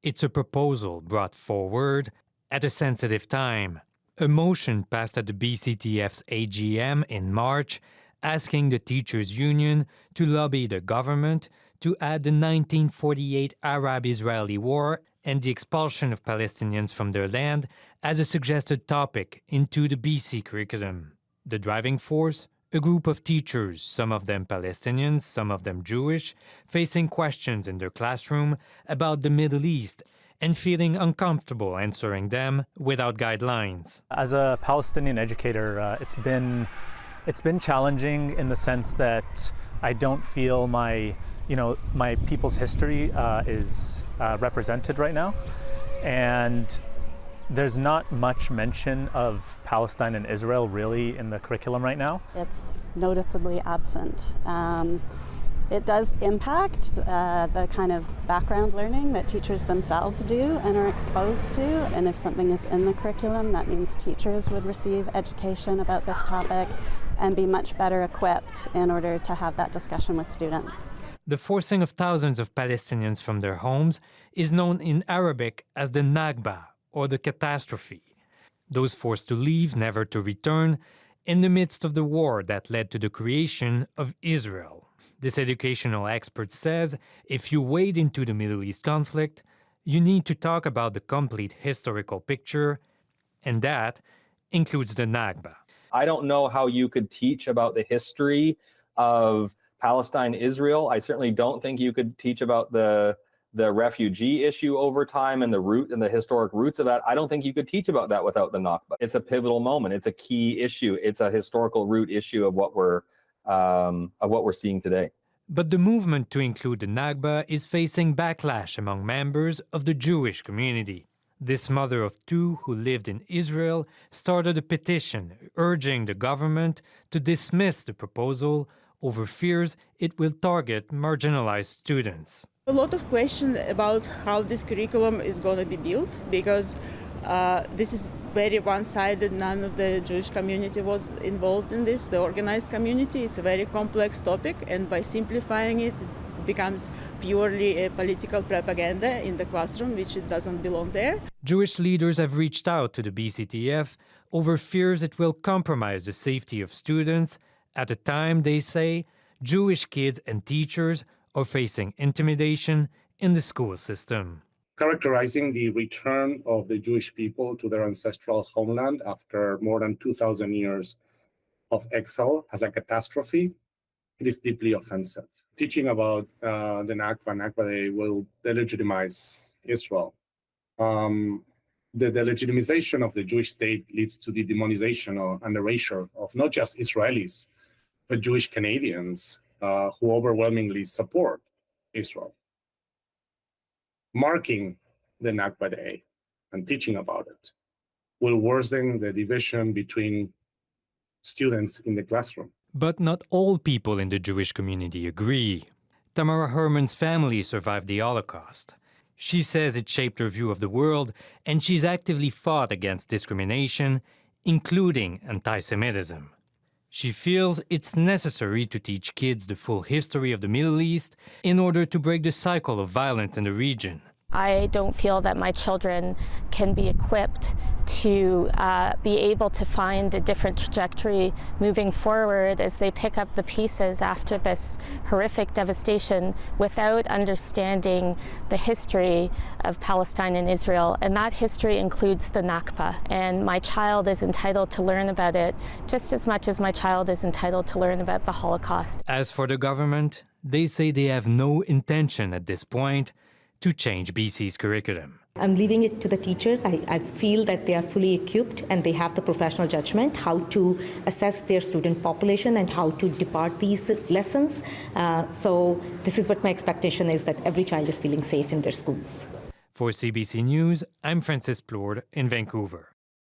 It's a proposal brought forward at a sensitive time. A motion passed at the BCTF's AGM in March asking the teachers' union to lobby the government to add the 1948 Arab-Israeli War and the expulsion of Palestinians from their land as a suggested topic into the BC curriculum. The driving force? A group of teachers, some of them Palestinians, some of them Jewish, facing questions in their classroom about the Middle East and feeling uncomfortable answering them without guidelines. As a Palestinian educator, it's been challenging in the sense that I don't feel my people's history is represented right now, and there's not much mention of Palestine and Israel really in the curriculum right now. It's noticeably absent. It does impact the kind of background learning that teachers themselves do and are exposed to. And if something is in the curriculum, that means teachers would receive education about this topic and be much better equipped in order to have that discussion with students. The forcing of thousands of Palestinians from their homes is known in Arabic as the Nakba, or the catastrophe. Those forced to leave, never to return, in the midst of the war that led to the creation of Israel. This educational expert says if you wade into the Middle East conflict, you need to talk about the complete historical picture, and that includes the Nakba. I don't know how you could teach about the history of Palestine, Israel. I certainly don't think you could teach about the refugee issue over time and the historic roots of that. I don't think you could teach about that without the Nakba. It's a pivotal moment. It's a key issue. It's a historical root issue of what we're seeing today. But the movement to include the Nakba is facing backlash among members of the Jewish community. This mother of two who lived in Israel started a petition urging the government to dismiss the proposal over fears it will target marginalized students. A lot of questions about how this curriculum is going to be built, because this is very one-sided. None of the Jewish community was involved in this, the organized community. It's a very complex topic, and by simplifying it, it becomes purely a political propaganda in the classroom, which it doesn't belong there. Jewish leaders have reached out to the BCTF over fears it will compromise the safety of students at a time, they say, Jewish kids and teachers are facing intimidation in the school system. Characterizing the return of the Jewish people to their ancestral homeland after more than 2,000 years of exile as a catastrophe, it is deeply offensive. Teaching about the Nakba Day will delegitimize Israel. The delegitimization of the Jewish state leads to the demonization and erasure of not just Israelis, but Jewish Canadians who overwhelmingly support Israel. Marking the Nakba Day and teaching about it will worsen the division between students in the classroom. But not all people in the Jewish community agree. Tamara Herman's family survived the Holocaust. She says it shaped her view of the world, and she's actively fought against discrimination, including anti-Semitism. She feels it's necessary to teach kids the full history of the Middle East in order to break the cycle of violence in the region. I don't feel that my children can be equipped to be able to find a different trajectory moving forward as they pick up the pieces after this horrific devastation without understanding the history of Palestine and Israel. And that history includes the Nakba. And my child is entitled to learn about it just as much as my child is entitled to learn about the Holocaust. As for the government, they say they have no intention at this point to change BC's curriculum. I'm leaving it to the teachers. I feel that they are fully equipped and they have the professional judgment how to assess their student population and how to depart these lessons. So this is what my expectation is, that every child is feeling safe in their schools. For CBC News, I'm Plourde in Vancouver.